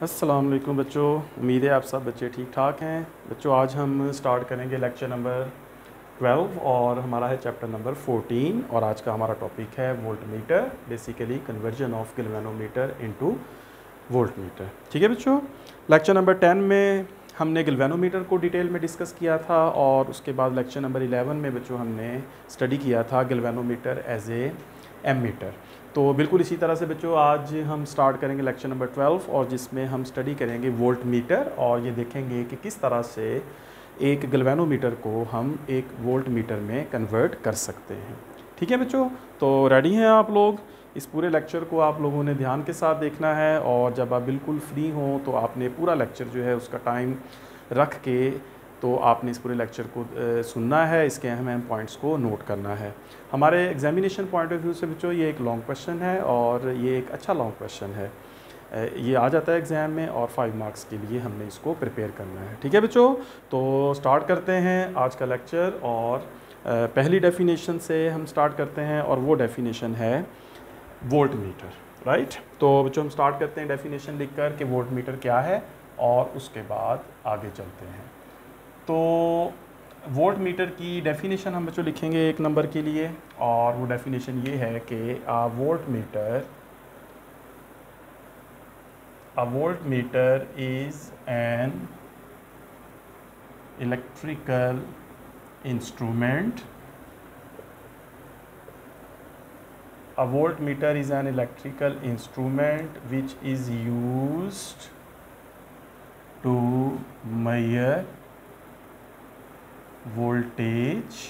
अस्सलाम वालेकुम बच्चों, उम्मीद है आप सब बच्चे ठीक ठाक हैं। बच्चों आज हम स्टार्ट करेंगे लेक्चर नंबर 12 और हमारा है चैप्टर नंबर 14 और आज का हमारा टॉपिक है voltmeter, basically conversion of galvanometer into voltmeter. ठीक है बच्चों, लेक्चर नंबर 10 में हमने गैल्वेनोमीटर को डिटेल में डिस्कस किया था और उसके बाद लेक्चर नंबर 11 में बच्चों हमने स्टडी किया था गैल्वेनोमीटर एज ए एमीटर। तो बिल्कुल इसी तरह से बच्चों आज हम स्टार्ट करेंगे लेक्चर नंबर 12 और जिसमें हम स्टडी करेंगे वोल्टमीटर और ये देखेंगे कि किस तरह से एक गैल्वेनोमीटर को हम एक वोल्टमीटर में कन्वर्ट कर सकते हैं। ठीक है बच्चों, तो रेडी हैं आप लोग? इस पूरे लेक्चर को आप लोगों ने ध्यान के साथ देखना है और जब आप बिल्कुल फ्री हों तो आपने पूरा लेक्चर जो है उसका टाइम रख के तो आपने इस पूरे लेक्चर को सुनना है, इसके अहम पॉइंट्स को नोट करना है। हमारे एग्जामिनेशन पॉइंट ऑफ व्यू से बच्चों ये एक लॉन्ग क्वेश्चन है और ये एक अच्छा लॉन्ग क्वेश्चन है। ये आ जाता है एग्ज़ाम में और 5 मार्क्स के लिए हमने इसको प्रिपेयर करना है। ठीक है बच्चों, तो स्टार्ट करते हैं आज का लेक्चर और पहली डेफिनेशन से हम स्टार्ट करते हैं और वो डेफिनेशन है वोल्टमीटर। राइट, तो बच्चों हम स्टार्ट करते हैं डेफिनेशन लिख कर कि वोल्टमीटर क्या है और उसके बाद आगे चलते हैं। तो वोल्टमीटर की डेफिनेशन हम बच्चों लिखेंगे 1 नंबर के लिए और वो डेफिनेशन ये है कि अ voltmeter is an electrical instrument. A voltmeter is an electrical instrument which is used to measure voltage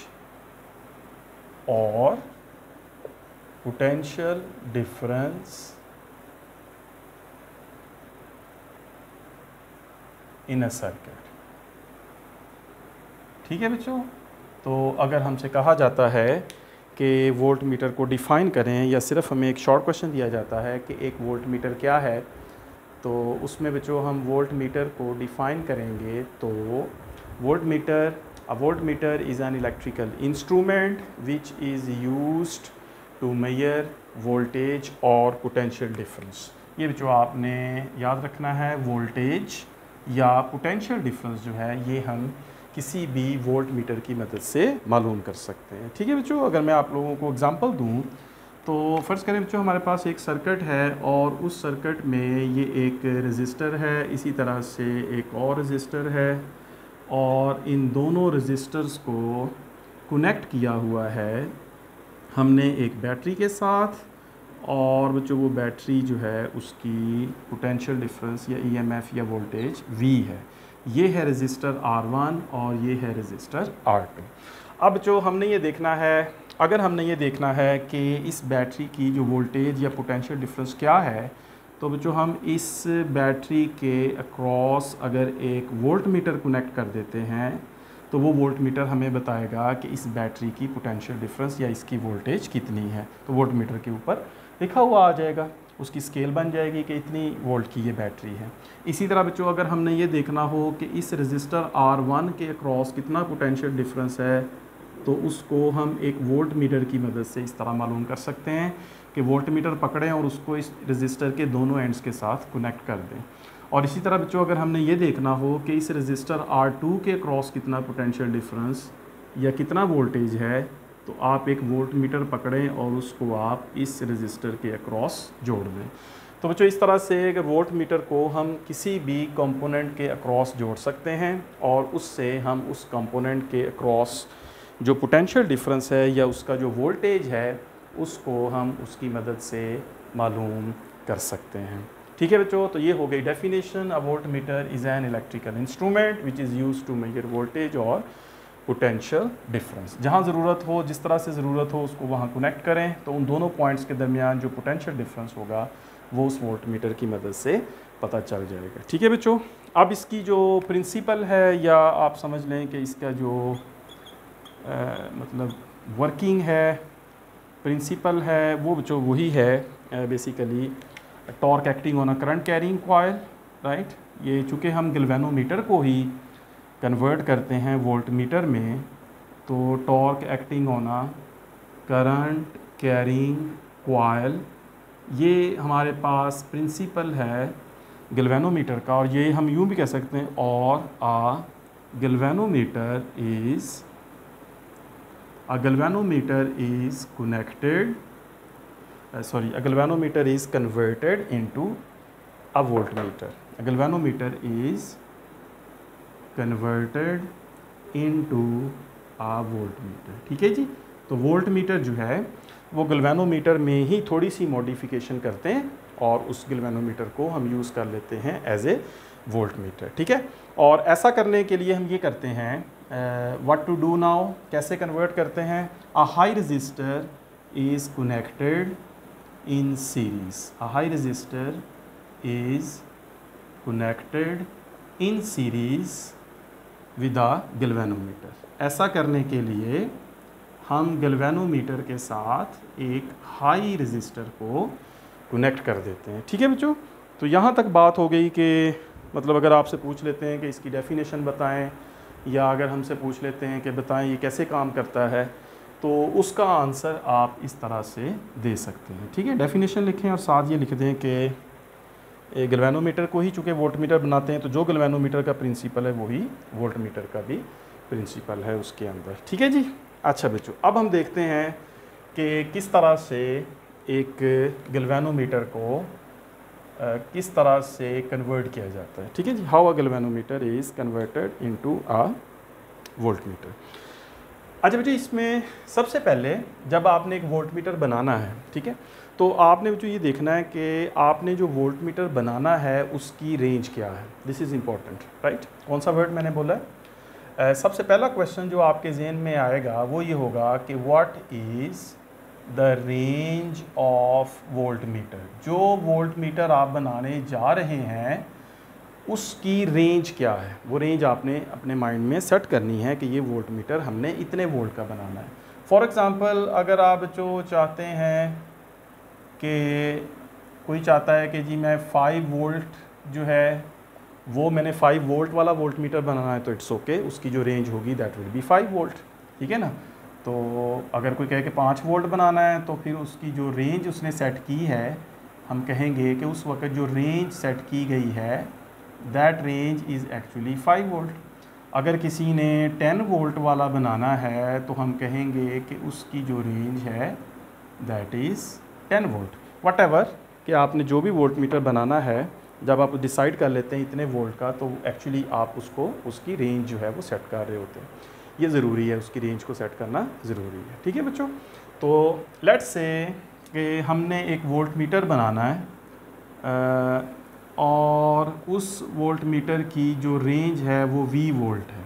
or potential difference in a circuit। ठीक है बच्चों, तो अगर हमसे कहा जाता है कि वोल्टमीटर को डिफ़ाइन करें या सिर्फ हमें एक शॉर्ट क्वेश्चन दिया जाता है कि एक वोल्टमीटर क्या है, तो उसमें बच्चों हम वोल्टमीटर को डिफ़ाइन करेंगे। तो voltmeter is an electrical instrument which is used to measure voltage और पोटेंशियल डिफरेंस। ये बच्चों आपने याद रखना है, वोल्टेज या पोटेंशियल डिफरेंस जो है ये हम किसी भी वोल्टमीटर की मदद से मालूम कर सकते हैं। ठीक है बच्चों, अगर मैं आप लोगों को एग्जांपल दूं तो फ़र्ज़ करें बच्चों हमारे पास एक सर्किट है और उस सर्किट में ये एक रेजिस्टर है, इसी तरह से एक और रेजिस्टर है और इन दोनों रेजिस्टर्स को कनेक्ट किया हुआ है हमने एक बैटरी के साथ और बच्चों वो बैटरी जो है उसकी पोटेंशियल डिफरेंस या ईएमएफ या वोल्टेज V है। ये है रेजिस्टर R1 और ये है रेजिस्टर R2। अब जो हमने ये देखना है, अगर हमने ये देखना है कि इस बैटरी की जो वोल्टेज या पोटेंशियल डिफरेंस क्या है, तो बच्चों हम इस बैटरी के अक्रॉस अगर एक वोल्टमीटर कनेक्ट कर देते हैं तो वो वोल्टमीटर हमें बताएगा कि इस बैटरी की पोटेंशियल डिफरेंस या इसकी वोल्टेज कितनी है। तो वोल्टमीटर के ऊपर लिखा हुआ आ जाएगा, उसकी स्केल बन जाएगी कि इतनी वोल्ट की ये बैटरी है। इसी तरह बच्चों अगर हमने ये देखना हो कि इस रेजिस्टर R1 के अक्रॉस कितना पोटेंशियल डिफरेंस है, तो उसको हम एक वोल्ट मीटर की मदद से इस तरह मालूम कर सकते हैं कि वोल्ट मीटर पकड़ें और उसको इस रेजिस्टर के दोनों एंड्स के साथ कनेक्ट कर दें। और इसी तरह बच्चों अगर हमने ये देखना हो कि इस रेजिस्टर R2 के अक्रॉस कितना पोटेंशियल डिफरेंस या कितना वोल्टेज है, तो आप एक वोल्ट मीटर पकड़ें और उसको आप इस रेजिस्टर के अक्रॉस जोड़ दें। तो बच्चों इस तरह से एक वोल्ट मीटर को हम किसी भी कंपोनेंट के अक्रॉस जोड़ सकते हैं और उससे हम उस कंपोनेंट के अक्रॉस जो पोटेंशियल डिफरेंस है या उसका जो वोल्टेज है उसको हम उसकी मदद से मालूम कर सकते हैं। ठीक है बच्चों, तो ये हो गई definition. A voltmeter is an electrical instrument which is used to measure voltage और पोटेंशियल डिफरेंस। जहाँ ज़रूरत हो, जिस तरह से ज़रूरत हो उसको वहाँ कनेक्ट करें, तो उन दोनों पॉइंट्स के दरमियान जो पोटेंशियल डिफरेंस होगा वो उस वोल्ट मीटर की मदद से पता चल जाएगा। ठीक है बच्चों, अब इसकी जो प्रिंसिपल है या आप समझ लें कि इसका जो मतलब वर्किंग है, प्रिंसिपल है, वो बच्चों वही है basically torque acting on a current carrying coil. Right, ये चूँकि हम गैल्वेनोमीटर को ही कन्वर्ट करते हैं वोल्टमीटर में, तो torque acting on a current carrying coil, ये हमारे पास प्रिंसिपल है गैल्वेनोमीटर का, और ये हम यूँ भी कह सकते हैं, और अ galvanometer is connected, a galvanometer is converted into a voltmeter. A galvanometer is converted into a voltmeter. ठीक है जी। तो वोल्टमीटर जो है वो गैल्वेनोमीटर में ही थोड़ी सी मॉडिफिकेशन करते हैं और उस गैल्वेनोमीटर को हम यूज़ कर लेते हैं एज ए वोल्टमीटर। ठीक है, और ऐसा करने के लिए हम ये करते हैं, व्हाट टू डू नाउ, कैसे कन्वर्ट करते हैं। अ high register is connected in series. A high resistor is connected in series with a galvanometer. ऐसा करने के लिए हम गैल्वेनोमीटर के साथ एक हाई रजिस्टर को कनेक्ट कर देते हैं। ठीक है बच्चों, तो यहाँ तक बात हो गई कि मतलब अगर आपसे पूछ लेते हैं कि इसकी डेफिनेशन बताएं, या अगर हमसे पूछ लेते हैं कि बताएं ये कैसे काम करता है, तो उसका आंसर आप इस तरह से दे सकते हैं। ठीक है, डेफिनेशन लिखें और साथ ये लिख दें कि गैल्वेनोमीटर को ही चूँकि वोल्टमीटर बनाते हैं, तो जो गैल्वेनोमीटर का प्रिंसिपल है वही वोल्टमीटर का भी प्रिंसिपल है उसके अंदर। ठीक है जी। अच्छा बच्चों, अब हम देखते हैं कि किस तरह से एक गैल्वेनोमीटर को किस तरह से कन्वर्ट किया जाता है। ठीक है जी, how a galvanometer is converted into a voltmeter. अच्छा बच्चों, इसमें सबसे पहले जब आपने एक वोल्टमीटर बनाना है, ठीक है, तो आपने बच्चों ये देखना है कि आपने जो वोल्टमीटर बनाना है उसकी रेंज क्या है। This is important, right. कौन सा वर्ड मैंने बोला है? सबसे पहला क्वेश्चन जो आपके जहन में आएगा वो ये होगा कि what is the range of voltmeter. जो वोल्टमीटर आप बनाने जा रहे हैं उसकी रेंज क्या है, वो रेंज आपने अपने माइंड में सेट करनी है कि ये वोल्टमीटर हमने इतने वोल्ट का बनाना है। फॉर एग्ज़ाम्पल, अगर आप जो चाहते हैं कि कोई चाहता है कि जी मैं 5 वोल्ट जो है वो मैंने 5 वोल्ट वाला वोल्टमीटर बनाना है, तो इट्स ओके, उसकी जो रेंज होगी दैट विल बी 5 वोल्ट। ठीक है ना। तो अगर कोई कहे कि 5 वोल्ट बनाना है, तो फिर उसकी जो रेंज उसने सेट की है, हम कहेंगे कि उस वक्त जो रेंज सेट की गई है that range is actually 5 volt. अगर किसी ने 10 वोल्ट वाला बनाना है तो हम कहेंगे कि उसकी जो रेंज है that is 10 volt. What ever कि आपने जो भी वोल्टमीटर बनाना है, जब आप डिसाइड कर लेते हैं इतने वोल्ट का, तो एक्चुअली आप उसको उसकी रेंज जो है वो सेट कर रहे होते हैं। ये ज़रूरी है, उसकी रेंज को सेट करना ज़रूरी है। ठीक है बच्चों, तो लेट्स से कि हमने एक वोल्टमीटर बनाना है और उस वोल्टमीटर की जो रेंज है वो V वोल्ट है।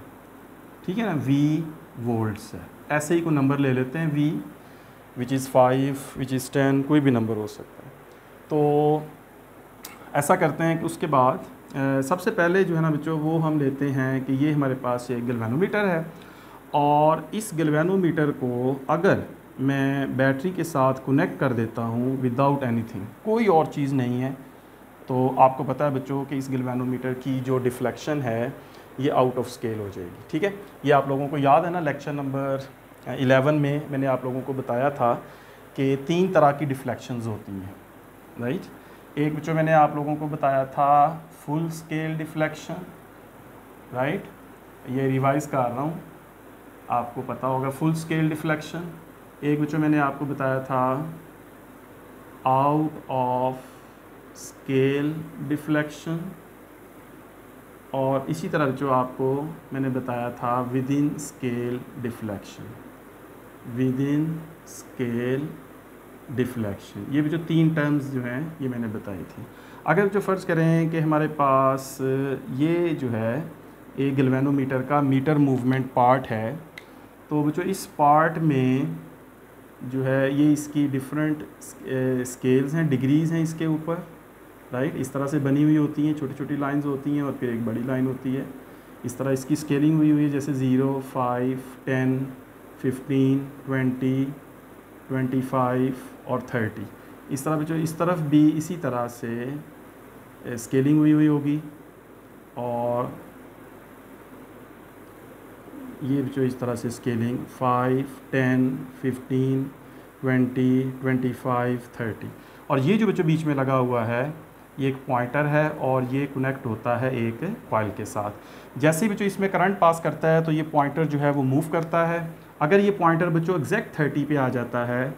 ठीक है ना, V वोल्ट्स है। ऐसे ही कोई नंबर ले लेते हैं, V which is 5, which is 10, कोई भी नंबर हो सकता है। तो ऐसा करते हैं कि उसके बाद सबसे पहले जो है ना बच्चों, वो हम लेते हैं कि ये हमारे पास एक गैल्वेनोमीटर है, और इस गैल्वेनोमीटर को अगर मैं बैटरी के साथ कनेक्ट कर देता हूँ विदाउट एनीथिंग, कोई और चीज़ नहीं है, तो आपको पता है बच्चों कि इस गैल्वेनोमीटर की जो डिफ्लेक्शन है ये आउट ऑफ स्केल हो जाएगी। ठीक है, ये आप लोगों को याद है ना, लेक्चर नंबर 11 में मैंने आप लोगों को बताया था कि 3 तरह की डिफ्लेक्शंस होती हैं, राइट। एक बच्चों मैंने आप लोगों को बताया था फुल स्केल डिफ्लेक्शन, राइट। ये रिवाइज़ कर रहा हूँ, आपको पता होगा फुल स्केल डिफ्लेक्शन। एक बच्चों मैंने आपको बताया था आउट ऑफ स्केल डिफ्लेक्शन, और इसी तरह जो आपको मैंने बताया था with in scale deflection, with in scale deflection. ये भी जो 3 टर्म्स जो हैं ये मैंने बताई थी। अगर जो फ़र्ज़ करें कि हमारे पास ये जो है एक गैल्वेनोमीटर का मीटर मूवमेंट पार्ट है, तो बच्चों इस पार्ट में जो है ये इसकी डिफरेंट स्केल्स हैं, डिग्रीज़ हैं इसके ऊपर, राइट। इस तरह से बनी हुई होती हैं, छोटी छोटी लाइंस होती हैं और फिर एक बड़ी लाइन होती है। इस तरह इसकी स्केलिंग हुई है, जैसे 0, 5, 10, 15, 20, 25 और 30। इस तरह बच्चों इस तरफ भी इसी तरह से स्केलिंग हुई होगी, और ये बच्चों इस तरह से स्केलिंग 5, 10, 15, 20, 25, 30। और ये जो बच्चों बीच में लगा हुआ है ये एक पॉइंटर है और ये कनेक्ट होता है एक कॉइल के साथ। जैसे भी जो इसमें करंट पास करता है तो ये पॉइंटर जो है वो मूव करता है। अगर ये पॉइंटर बच्चों एग्जैक्ट 30 पे आ जाता है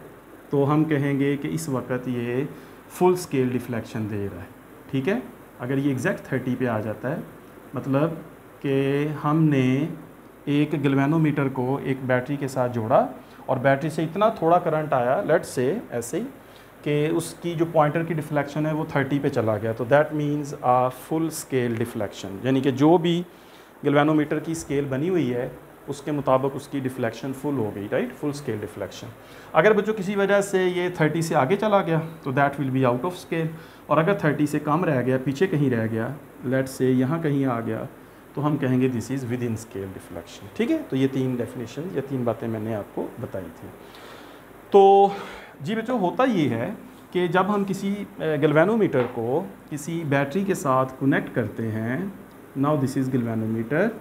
तो हम कहेंगे कि इस वक्त ये फुल स्केल डिफ्लेक्शन दे रहा है, ठीक है। अगर ये एग्जैक्ट 30 पे आ जाता है मतलब कि हमने एक गैल्वेनोमीटर को एक बैटरी के साथ जोड़ा और बैटरी से इतना थोड़ा करंट आया, लेट्स से ऐसे ही कि उसकी जो पॉइंटर की डिफ्लेक्शन है वो 30 पे चला गया, तो that means a full scale deflection, यानी कि जो भी गैल्वेनोमीटर की स्केल बनी हुई है उसके मुताबिक उसकी डिफ्लेक्शन फुल हो गई, राइट, फुल स्केल डिफ्लेक्शन। अगर बच्चों किसी वजह से ये 30 से आगे चला गया तो that will be out of scale, और अगर 30 से कम रह गया, पीछे कहीं रह गया, लेट्स से यहाँ कहीं आ गया, तो हम कहेंगे this is with in scale deflection, ठीक है। तो ये 3 डेफिनेशन या 3 बातें मैंने आपको बताई थी। तो जी बच्चों होता ये है कि जब हम किसी गैल्वेनोमीटर को किसी बैटरी के साथ कनेक्ट करते हैं, now this is galvanometer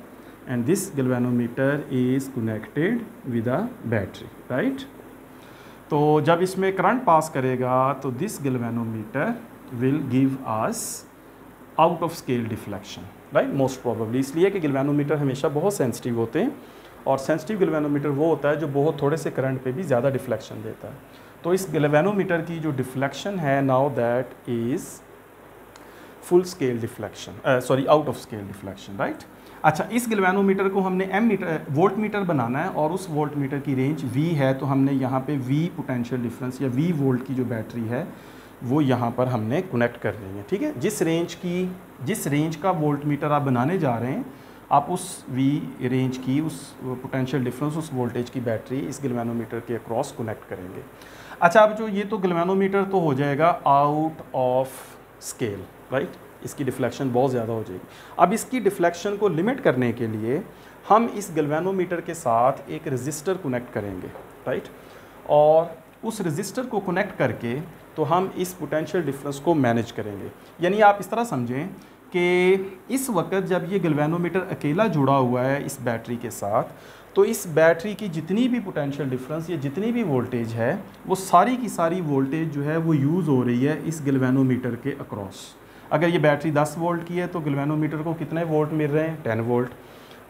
and this galvanometer is connected with a battery, right. तो जब इसमें करंट पास करेगा तो this galvanometer will give us out of scale deflection, right, most probably, इसलिए कि गैल्वेनोमीटर हमेशा बहुत सेंसिटिव होते हैं और सेंसिटिव गैल्वेनोमीटर वो होता है जो बहुत थोड़े से करंट पे भी ज़्यादा डिफ्लेक्शन देता है। तो इस गैल्वेनोमीटर की जो डिफ्लेक्शन है now that is full scale deflection, sorry out of scale deflection, right. अच्छा, इस गैल्वेनोमीटर को हमने वोल्ट मीटर बनाना है और उस वोल्ट मीटर की रेंज V है, तो हमने यहाँ पे V पोटेंशियल डिफरेंस या V वोल्ट की जो बैटरी है वो यहाँ पर हमने कनेक्ट कर रही है, ठीक है। जिस रेंज का वोल्ट मीटर आप बनाने जा रहे हैं, आप उस V रेंज की उस पोटेंशियल डिफरेंस, उस वोल्टेज की बैटरी इस गैल्वेनोमीटर के अक्रॉस कनेक्ट करेंगे। अच्छा, अब जो ये तो गैल्वेनोमीटर तो हो जाएगा आउट ऑफ स्केल, राइट, इसकी डिफ्लेक्शन बहुत ज़्यादा हो जाएगी। अब इसकी डिफ्लेक्शन को लिमिट करने के लिए हम इस गैल्वेनोमीटर के साथ एक रेजिस्टर कनेक्ट करेंगे, राइट, और उस रेजिस्टर को कनेक्ट करके तो हम इस पोटेंशियल डिफरेंस को मैनेज करेंगे। यानी आप इस तरह समझें कि इस वक्त जब ये गैल्वेनोमीटर अकेला जुड़ा हुआ है इस बैटरी के साथ, तो इस बैटरी की जितनी भी पोटेंशियल डिफरेंस या जितनी भी वोल्टेज है वो सारी की सारी वोल्टेज जो है वो यूज़ हो रही है इस गैल्वेनोमीटर के अक्रॉस। अगर ये बैटरी 10 वोल्ट की है तो गैल्वेनोमीटर को कितने वोल्ट मिल रहे हैं? 10 वोल्ट।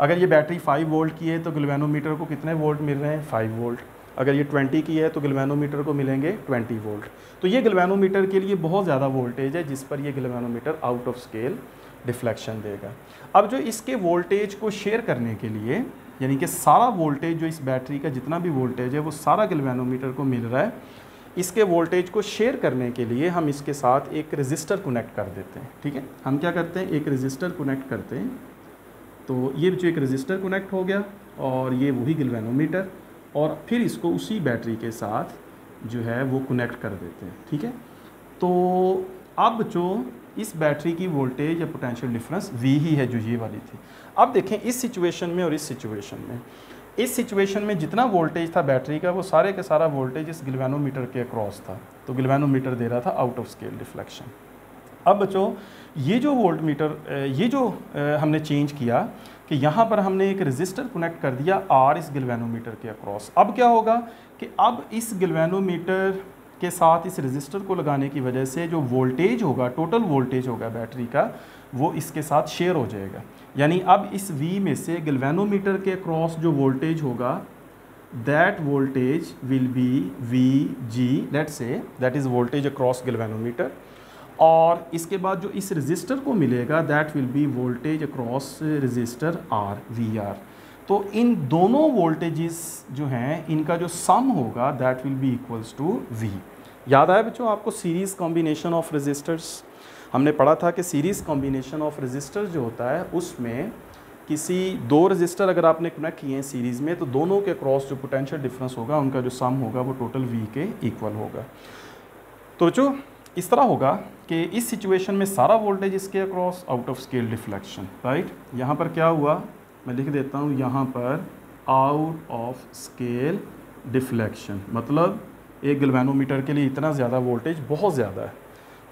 अगर ये बैटरी 5 वोल्ट की है तो गैल्वेनोमीटर को कितने वोल्ट मिल रहे हैं? 5 वोल्ट। अगर ये 20 की है तो गैल्वेनोमीटर को मिलेंगे 20 वोल्ट। तो ये गैल्वेनोमीटर के लिए बहुत ज़्यादा वोल्टेज है जिस पर ये galvanometer out of scale deflection देगा। अब जो इसके वोल्टेज को शेयर करने के लिए, यानी कि सारा वोल्टेज जो इस बैटरी का जितना भी वोल्टेज है वो सारा गैल्वेनोमीटर को मिल रहा है, इसके वोल्टेज को शेयर करने के लिए हम इसके साथ एक रेजिस्टर कनेक्ट कर देते हैं, ठीक है। हम क्या करते हैं, एक रेजिस्टर कनेक्ट करते हैं। तो ये जो एक रेजिस्टर कनेक्ट हो गया और ये वही गैल्वेनोमीटर, और फिर इसको उसी बैटरी के साथ जो है वो कनेक्ट कर देते हैं, ठीक है। तो अब जो इस बैटरी की वोल्टेज या पोटेंशियल डिफरेंस V ही है जो ये वाली थी। अब देखें इस सिचुएशन में और इस सिचुएशन में जितना वोल्टेज था बैटरी का वो सारे का सारा वोल्टेज इस गैल्वेनोमीटर के अक्रॉस था, तो गैल्वेनोमीटर दे रहा था आउट ऑफ स्केल डिफ्लेक्शन। अब बच्चों ये जो वोल्ट मीटर ये जो हमने चेंज किया कि यहाँ पर हमने एक रेजिस्टर कनेक्ट कर दिया R इस गैल्वेनोमीटर के अक्रॉस। अब क्या होगा कि अब इस गैल्वेनोमीटर के साथ इस रेजिस्टर को लगाने की वजह से जो वोल्टेज होगा, टोटल वोल्टेज होगा बैटरी का, वो इसके साथ शेयर हो जाएगा। यानी अब इस V में से गैल्वेनोमीटर के अक्रॉस जो वोल्टेज होगा that voltage will be VG, let's say that is voltage across galvanometer, और इसके बाद जो इस रेजिस्टर को मिलेगा that will be voltage across resistor R, VR। तो इन दोनों वोल्टेजेस जो हैं इनका जो सम होगा that will be equals to V। याद आया बच्चों आपको सीरीज़ कॉम्बिनेशन ऑफ रेजिस्टर्स? हमने पढ़ा था कि सीरीज़ कॉम्बिनेशन ऑफ रेजिस्टर्स जो होता है उसमें किसी दो रेजिस्टर अगर आपने कनेक्ट किए हैं सीरीज़ में तो दोनों के क्रॉस जो पोटेंशियल डिफरेंस होगा उनका जो सम होगा वो टोटल V के इक्वल होगा। तो बच्चों इस तरह होगा कि इस सिचुएशन में सारा वोल्टेज इसके across out of scale deflection, right. यहाँ पर क्या हुआ मैं लिख देता हूँ, यहाँ पर आउट ऑफ स्केल डिफ्लेक्शन, मतलब एक गैल्वेनोमीटर के लिए इतना ज़्यादा वोल्टेज बहुत ज़्यादा है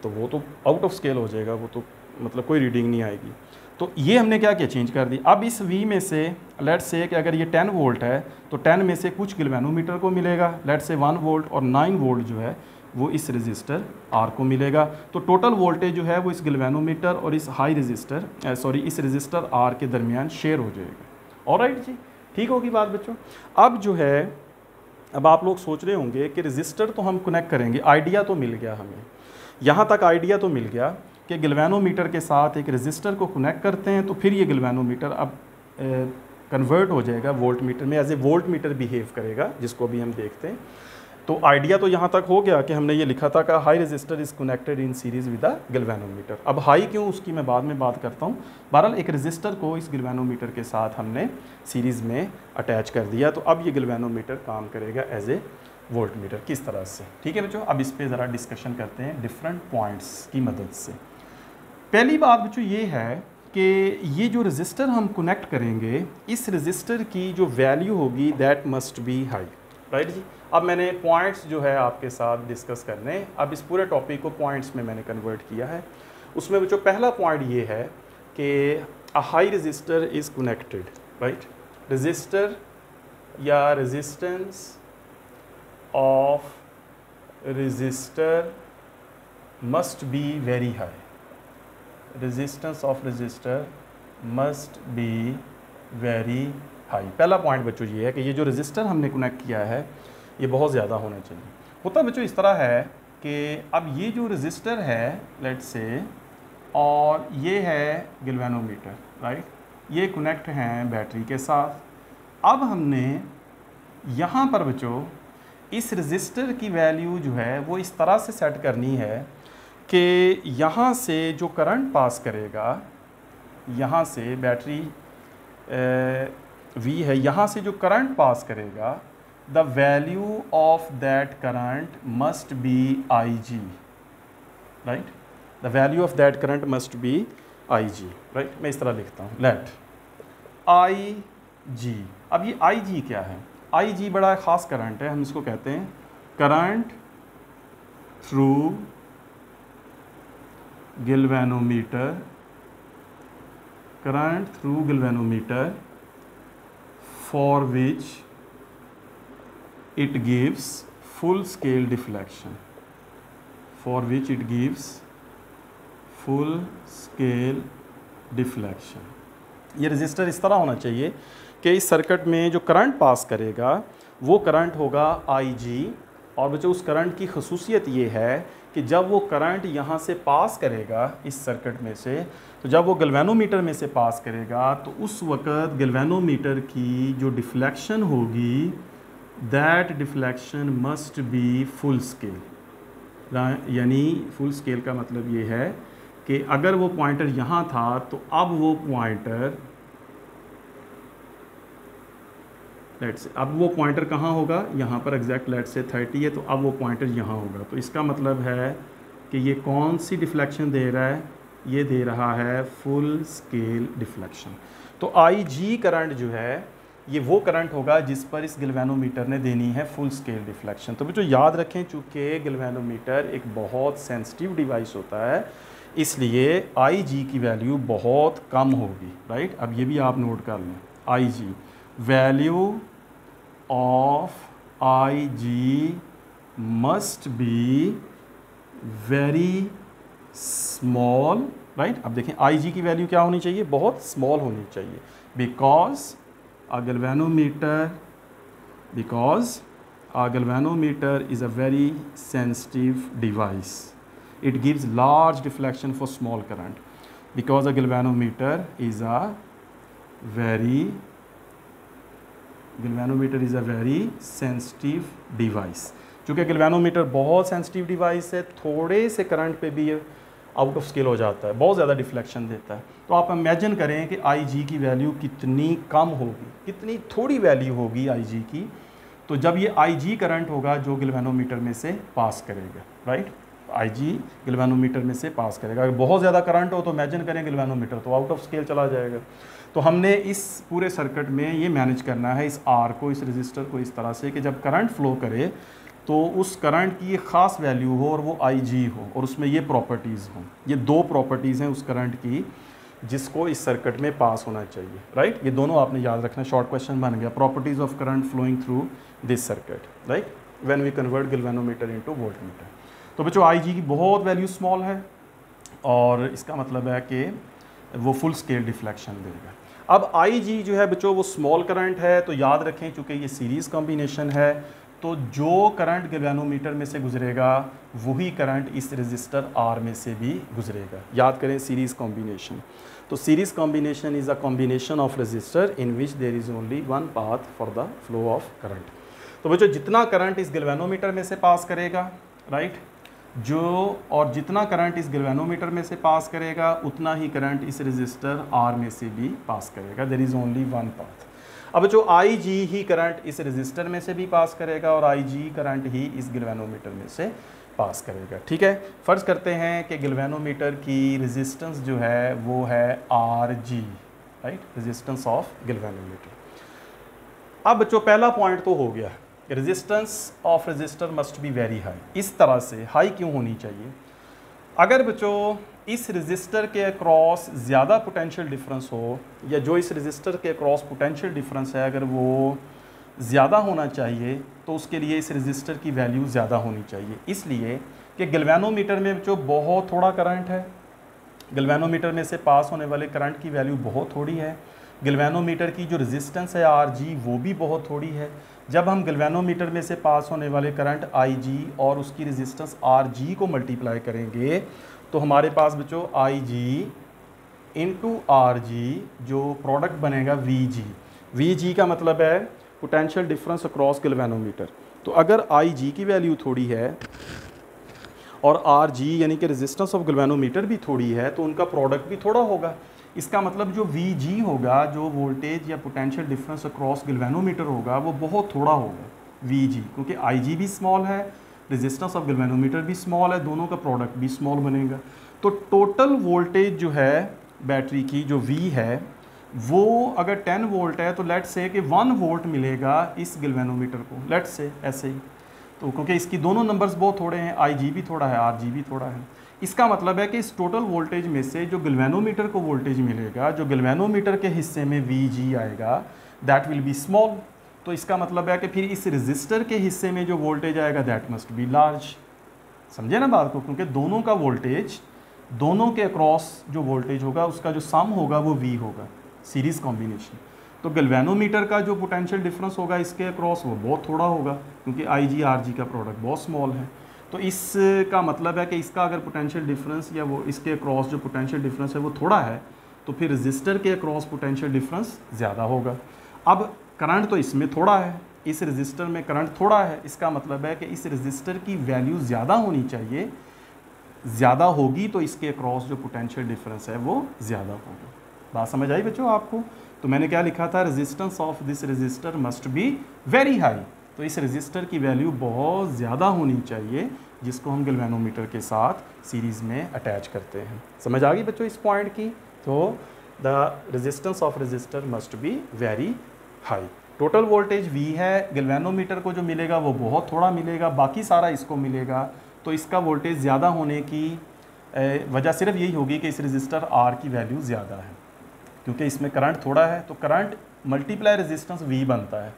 तो वो तो आउट ऑफ स्केल हो जाएगा, वो तो मतलब कोई रीडिंग नहीं आएगी। तो ये हमने क्या किया, चेंज कर दी। अब इस V में से लेट्स से कि अगर ये 10 वोल्ट है तो 10 में से कुछ गैल्वेनोमीटर को मिलेगा, लेट्स से 1 वोल्ट, और 9 वोल्ट जो है वो इस रजिस्टर आर को मिलेगा। तो टोटल वोल्टेज जो है वो इस गैल्वेनोमीटर और इस हाई रजिस्टर इस रजिस्टर आर के दरमियान शेयर हो जाएगा। ऑलराइट जी, ठीक होगी बात बच्चों। अब जो है, अब आप लोग सोच रहे होंगे कि रजिस्टर तो हम कनेक्ट करेंगे, आइडिया तो मिल गया हमें, यहाँ तक आइडिया तो मिल गया कि गैल्वेनोमीटर के साथ एक रजिस्टर को कनेक्ट करते हैं तो फिर ये गैल्वेनोमीटर अब कन्वर्ट हो जाएगा वोल्ट मीटर में, as a voltmeter behave करेगा, जिसको भी हम देखते हैं। तो आइडिया तो यहाँ तक हो गया कि हमने ये लिखा था कि high register is connected in series with the galvanometer. अब हाई क्यों, उसकी मैं बाद में बात करता हूँ। बहरहाल एक रजिस्टर को इस गैल्वेनोमीटर के साथ हमने सीरीज़ में अटैच कर दिया, तो अब ये गैल्वेनोमीटर काम करेगा एज ए वोल्ट मीटर। किस तरह से, ठीक है बच्चों। अब इस पर ज़रा डिस्कशन करते हैं डिफरेंट पॉइंट्स की मदद से। पहली बात बच्चों ये है कि ये जो रजिस्टर हम कनेक्ट करेंगे, इस रजिस्टर की जो वैल्यू होगी that must be high, right जी। अब मैंने पॉइंट्स जो है आपके साथ डिस्कस करने, अब इस पूरे टॉपिक को पॉइंट्स में मैंने कन्वर्ट किया है। उसमें बच्चों पहला पॉइंट ये है कि a high register is connected, right. Register या resistance of register must be very high, resistance of register must be very high. पहला पॉइंट बच्चों ये है कि ये जो रजिस्टर हमने कनेक्ट किया है ये बहुत ज़्यादा होना चाहिए। होता बच्चों इस तरह है कि अब ये जो रजिस्टर है लेट्स से, और ये है गैल्वेनोमीटर, राइट, ये कनेक्ट हैं बैटरी के साथ। अब हमने यहाँ पर बच्चों इस रजिस्टर की वैल्यू जो है वो इस तरह से सेट करनी है कि यहाँ से जो करंट पास करेगा, यहाँ से बैटरी V है, यहाँ से जो करंट पास करेगा, the value of that current must be IG, right. The value of that current must be IG, right. मैं इस तरह लिखता हूँ, लेट IG। अब ये IG क्या है? IG बड़ा ख़ास करंट है, हम इसको कहते हैं current through galvanometer, current through galvanometer for which it gives full scale deflection, for which it gives full scale deflection। ये रजिस्टर इस तरह होना चाहिए कि इस सर्किट में जो करंट पास करेगा वो करंट होगा IG, और बच्चों उस करंट की खसूसियत ये है कि जब वो करंट यहाँ से पास करेगा इस सर्किट में से, तो जब वो गैल्वेनोमीटर में से पास करेगा तो उस वक़्त गैल्वेनोमीटर की जो डिफ्लेक्शन होगी that deflection must be full scale. यानी फुल स्केल का मतलब ये है कि अगर वो पॉइंटर यहाँ था तो अब वो पॉइंटर अब वो पॉइंटर कहाँ होगा, यहाँ पर एग्जैक्ट लेट से 30 है, तो अब वो पॉइंटर यहाँ होगा। तो इसका मतलब है कि ये कौन सी डिफ्लेक्शन दे रहा है, ये दे रहा है फुल स्केल डिफ्लेक्शन। तो IG करंट जो है ये वो करंट होगा जिस पर इस गैल्वेनोमीटर ने देनी है फुल स्केल डिफ्लेक्शन। तो बच्चों याद रखें, चूँकि गैल्वेनोमीटर एक बहुत सेंसिटिव डिवाइस होता है, इसलिए IG की वैल्यू बहुत कम होगी, राइट। अब ये भी आप नोट कर लें, IG value of IG must be very small, right. अब देखें IG की वैल्यू क्या होनी चाहिए, बहुत स्मॉल होनी चाहिए, because a galvanometer is a very sensitive device. It gives large deflection for small current because a galvanometer is a very sensitive device। चूँकि गैल्वेनोमीटर बहुत सेंसिटिव डिवाइस है, थोड़े से करंट पे भी ये आउट ऑफ स्केल हो जाता है, बहुत ज़्यादा डिफ्लेक्शन देता है। तो आप इमेजिन करें कि IG की वैल्यू कितनी कम होगी, कितनी थोड़ी वैल्यू होगी IG की, तो जब ये IG करंट होगा जो गैल्वेनोमीटर में से पास करेगा, राइट। IG गैल्वेनोमीटर में से पास करेगा। अगर बहुत ज़्यादा करंट हो तो इमेजिन करें गैल्वेनोमीटर तो आउट ऑफ स्केल चला जाएगा। तो हमने इस पूरे सर्किट में ये मैनेज करना है इस R को, इस रजिस्टर को इस तरह से कि जब करंट फ्लो करे तो उस करंट की ये ख़ास वैल्यू हो और वो IG हो और उसमें ये प्रॉपर्टीज़ हों। ये दो प्रॉपर्टीज़ हैं उस करंट की जिसको इस सर्किट में पास होना चाहिए, राइट। ये दोनों आपने याद रखना, शॉर्ट क्वेश्चन बन गया, properties of current flowing through this circuit, right, when we convert galvanometer into voltmeter. तो बच्चों आई जी की बहुत वैल्यू स्मॉल है और इसका मतलब है कि वो फुल स्केल डिफ्लेक्शन देगा। अब आई जी जो है बच्चों वो स्मॉल करंट है, तो याद रखें चूँकि ये सीरीज़ कॉम्बिनेशन है तो जो करंट गैल्वेनोमीटर में से गुजरेगा वही करंट इस रेजिस्टर आर में से भी गुजरेगा। याद करें सीरीज़ कॉम्बिनेशन। तो series combination is a combination of resistor in which there is only one path for the flow of current. तो बच्चों जितना करंट इस गैल्वेनोमीटर में से पास करेगा, राइट, और जितना करंट इस गैल्वेनोमीटर में से पास करेगा उतना ही करंट इस रेजिस्टर आर में से भी पास करेगा। There is only one path. अब जो आई जी ही करंट इस रेजिस्टर में से भी पास करेगा और आई जी करंट ही इस गैल्वेनोमीटर में से पास करेगा। ठीक है, फ़र्ज़ करते हैं कि गैल्वेनोमीटर की रेजिस्टेंस जो है वो है R G, right, resistance of galvanometer. अब बच्चों पहला पॉइंट तो हो गया, resistance of resistor must be very high. इस तरह से हाई क्यों होनी चाहिए? अगर बच्चों इस रेजिस्टर के अक्रॉस ज़्यादा पोटेंशियल डिफरेंस हो, या जो इस रेजिस्टर के अक्रॉस पोटेंशियल डिफरेंस है अगर वो ज़्यादा होना चाहिए तो उसके लिए इस रेजिस्टर की वैल्यू ज़्यादा होनी चाहिए। इसलिए कि गैल्वेनोमीटर में जो बहुत थोड़ा करंट है, गैल्वेनोमीटर में से पास होने वाले करंट की वैल्यू बहुत थोड़ी है, गैल्वेनोमीटर की जो रेजिस्टेंस है आर जी वो भी बहुत थोड़ी है। जब हम गैल्वेनोमीटर में से पास होने वाले करंट आई जी और उसकी रेजिस्टेंस आर जी को मल्टीप्लाई करेंगे तो हमारे पास बच्चों आई जी इंटू आर जी जो प्रोडक्ट बनेगा वी जी का मतलब है पोटेंशियल डिफरेंस अक्रॉस गैल्वेनोमीटर। तो अगर आई जी की वैल्यू थोड़ी है और आर जी यानी कि रेजिस्टेंस ऑफ गैल्वेनोमीटर भी थोड़ी है तो उनका प्रोडक्ट भी थोड़ा होगा। इसका मतलब जो वी जी होगा, जो वोल्टेज या पोटेंशियल डिफरेंस अक्रॉस गैल्वेनोमीटर होगा वो बहुत थोड़ा होगा वी जी, क्योंकि आई जी भी स्मॉल है, रेजिस्टेंस ऑफ गैल्वेनोमीटर भी स्मॉल है, दोनों का प्रोडक्ट भी स्मॉल बनेगा। तो टोटल वोल्टेज जो है बैटरी की जो वी है वो अगर 10 वोल्ट है तो लेट्स से कि 1 वोल्ट मिलेगा इस गैल्वेनोमीटर को, लेट्स से ऐसे ही। तो क्योंकि इसकी दोनों नंबर्स बहुत थोड़े हैं, आई जी भी थोड़ा है, आर जी भी थोड़ा है, इसका मतलब है कि इस टोटल वोल्टेज में से जो गैल्वेनोमीटर को वोल्टेज मिलेगा, जो गैल्वेनोमीटर के हिस्से में वी जी आएगा दैट विल बी स्मॉल। तो इसका मतलब है कि फिर इस रेजिस्टर के हिस्से में जो वोल्टेज आएगा दैट मस्ट बी लार्ज। समझे ना बात को? क्योंकि दोनों का वोल्टेज, दोनों के अक्रॉस जो वोल्टेज होगा उसका जो सम होगा वो वी होगा, सीरीज़ कॉम्बिनेशन। तो गैल्वेनोमीटर का जो पोटेंशियल डिफरेंस होगा इसके अक्रॉस वो बहुत थोड़ा होगा क्योंकि आई जी आर जी का प्रोडक्ट बहुत स्मॉल है। तो इसका मतलब है कि इसका अगर पोटेंशियल डिफरेंस या वो इसके अक्रॉस जो पोटेंशियल डिफरेंस है वो थोड़ा है तो फिर रेजिस्टर के अक्रॉस पोटेंशियल डिफरेंस ज़्यादा होगा। अब करंट तो इसमें थोड़ा है, इस रेजिस्टर में करंट थोड़ा है, इसका मतलब है कि इस रेजिस्टर की वैल्यू ज़्यादा होनी चाहिए, ज़्यादा होगी तो इसके अक्रॉस जो पोटेंशियल डिफरेंस है वो ज़्यादा होगा। बात समझ आई बच्चों आपको? तो मैंने क्या लिखा था, resistance of this resistor must be very high. तो इस रेजिस्टर की वैल्यू बहुत ज़्यादा होनी चाहिए जिसको हम गैल्वेनोमीटर के साथ सीरीज़ में अटैच करते हैं। समझ आ गई बच्चों इस पॉइंट की? तो the resistance of resistor must be very high. Total voltage V है, गैल्वेनोमीटर को जो मिलेगा वो बहुत थोड़ा मिलेगा, बाकी सारा इसको मिलेगा। तो इसका वोल्टेज ज़्यादा होने की वजह सिर्फ यही होगी कि इस रेजिस्टर आर की वैल्यू ज़्यादा है, क्योंकि इसमें करंट थोड़ा है तो करंट मल्टीप्लाई रेजिस्टेंस वी बनता है।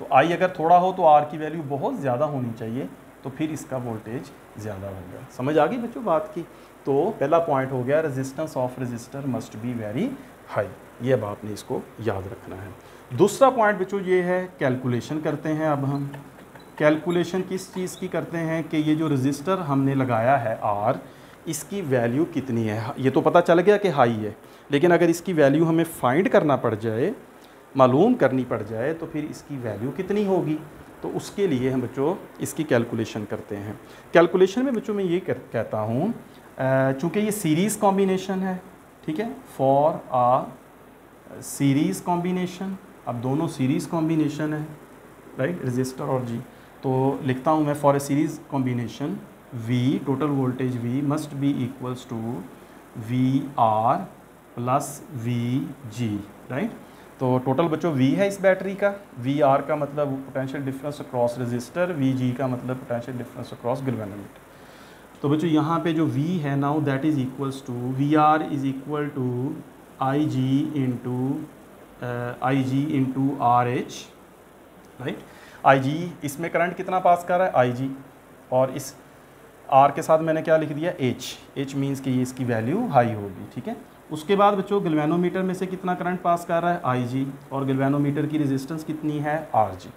तो आई अगर थोड़ा हो तो आर की वैल्यू बहुत ज़्यादा होनी चाहिए, तो फिर इसका वोल्टेज ज़्यादा होगा। समझ आ गई बच्चों बात की? तो पहला पॉइंट हो गया, resistance of resistor must be very high. ये अब आपने इसको याद रखना है। दूसरा पॉइंट बच्चों ये है, कैलकुलेशन करते हैं। अब हम कैलकुलेशन किस चीज़ की करते हैं कि ये जो रेजिस्टर हमने लगाया है आर, इसकी वैल्यू कितनी है। ये तो पता चल गया कि हाई है, लेकिन अगर इसकी वैल्यू हमें फाइंड करना पड़ जाए, मालूम करनी पड़ जाए, तो फिर इसकी वैल्यू कितनी होगी। तो उसके लिए हम बच्चों इसकी कैलकुलेशन करते हैं। कैलकुलेशन में बच्चों मैं ये कहता हूँ, चूँकि ये सीरीज़ कॉम्बिनेशन है, ठीक है, फॉर आ सीरीज़ कॉम्बिनेशन, अब दोनों सीरीज़ कॉम्बिनेशन है, राइट, रेजिस्टर और जी। तो लिखता हूँ मैं, for a series combination V, total voltage V must be equals to V R plus V G, right. तो टोटल बच्चों वी है इस बैटरी का, वी आर का मतलब potential difference across resistor, V G का मतलब पोटेंशियल डिफरेंस अक्रॉस गैल्वेनोमीटर। तो बच्चों यहाँ पे जो वी है now that is equals to V R is equal to I G into R H, right. I G, इसमें करंट कितना पास कर रहा है, आई जी, और इस आर के साथ मैंने क्या लिख दिया, एच मीन्स कि ये इसकी वैल्यू हाई होगी, ठीक है। उसके बाद बच्चों गैल्वेनोमीटर में से कितना करंट पास कर रहा है, आई जी, और गैल्वेनोमीटर की रेजिस्टेंस कितनी है, आर जी।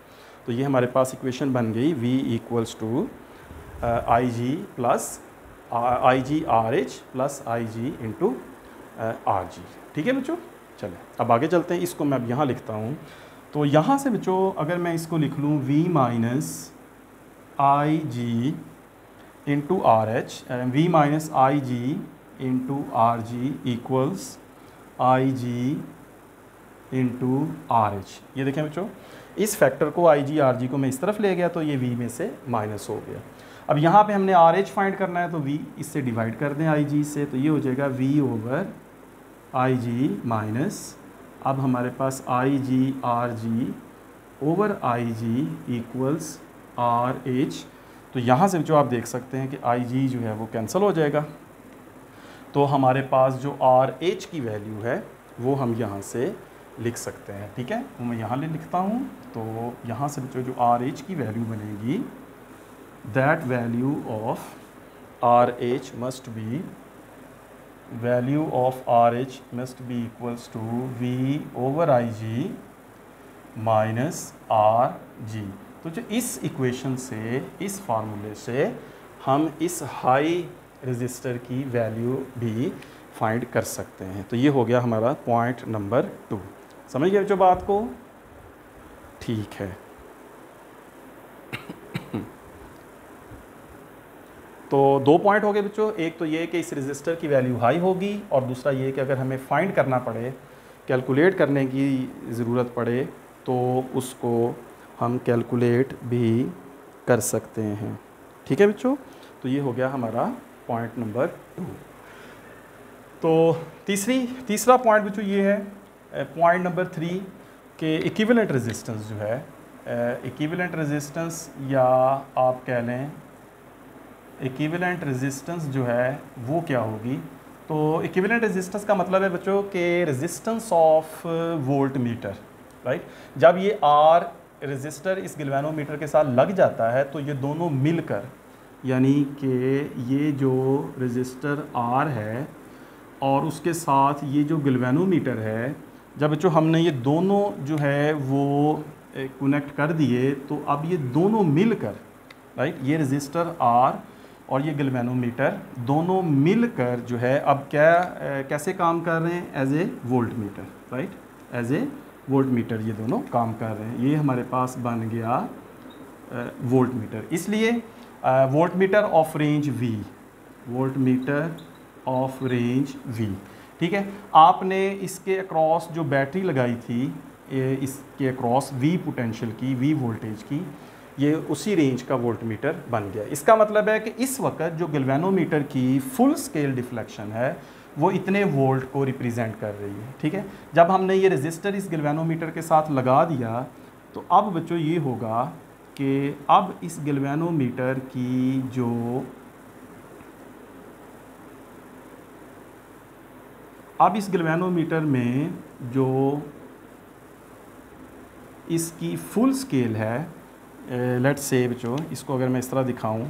तो ये हमारे पास इक्वेशन बन गई V equals to I G plus I G R H plus I G into R G, ठीक है बच्चों। चलें अब आगे चलते हैं, इसको मैं अब यहाँ लिखता हूँ। तो यहाँ से बच्चों अगर मैं इसको लिख लूँ V minus I G into R H, V minus I G into R G equals I G into R H. ये देखें बच्चों, इस फैक्टर को आई जी आर जी को मैं इस तरफ ले गया तो ये V में से माइनस हो गया। अब यहाँ पे हमने आर एच फाइंड करना है तो V इससे डिवाइड कर दें आई जी से, तो ये हो जाएगा V over I G minus, अब हमारे पास I G R G over I G equals R H. तो यहाँ से जो आप देख सकते हैं कि आई जी जो है वो कैंसिल हो जाएगा, तो हमारे पास जो आर एच की वैल्यू है वो हम यहाँ से लिख सकते हैं, ठीक है। वो मैं यहाँ लिखता हूँ, तो यहाँ से जो आर एच की वैल्यू बनेगी, that value of R H must be, value of R H must be equals to V over I G minus R G. तो जो इस इक्वेशन से, इस फार्मूले से हम इस हाई रेजिस्टर की वैल्यू भी फाइंड कर सकते हैं। तो ये हो गया हमारा पॉइंट नंबर 2। समझ गए जो बात को, ठीक है। तो 2 पॉइंट हो गए बच्चों, एक तो ये कि इस रेजिस्टर की वैल्यू हाई होगी, और दूसरा ये कि अगर हमें फाइंड करना पड़े, कैलकुलेट करने की ज़रूरत पड़े, तो उसको हम कैलकुलेट भी कर सकते हैं, ठीक है बच्चों। तो ये हो गया हमारा पॉइंट नंबर 2। तो तीसरा पॉइंट बच्चों ये है, पॉइंट नंबर 3 के इक्विवेलेंट रेजिस्टेंस जो है, इक्विवेलेंट रेजिस्टेंस या आप कह लें इक्विवेलेंट रेजिस्टेंस जो है वो क्या होगी। तो इक्विवेलेंट रेजिस्टेंस का मतलब है बच्चों कि resistance of voltmeter, right. जब ये आर रेजिस्टर इस गैल्वेनोमीटर के साथ लग जाता है तो ये दोनों मिलकर, यानी कि ये जो रेजिस्टर आर है और उसके साथ ये जो गैल्वेनोमीटर है, जब बच्चों हमने ये दोनों जो है वो कनेक्ट कर दिए, तो अब ये दोनों मिलकर, राइट, ये रेजिस्टर आर और ये गैल्वेनोमीटर दोनों मिलकर जो है अब कैसे काम कर रहे हैं, as a voltmeter, right, as a voltmeter ये दोनों काम कर रहे हैं। ये हमारे पास बन गया वोल्ट मीटर। इसलिए volt meter of range V, volt meter of range V, ठीक है। आपने इसके अक्रॉस जो बैटरी लगाई थी, इसके अक्रॉस V पोटेंशियल की, V वोल्टेज की, ये उसी रेंज का वोल्ट मीटर बन गया। इसका मतलब है कि इस वक्त जो गैल्वेनोमीटर की फुल स्केल डिफ्लेक्शन है वो इतने वोल्ट को रिप्रेजेंट कर रही है, ठीक है। जब हमने ये रेजिस्टर इस गैल्वेनोमीटर के साथ लगा दिया, तो अब बच्चों ये होगा कि अब इस गैल्वेनोमीटर की जो इस गैल्वेनोमीटर में जो इसकी फुल स्केल है, लेट्स से बच्चों इसको अगर मैं इस तरह दिखाऊं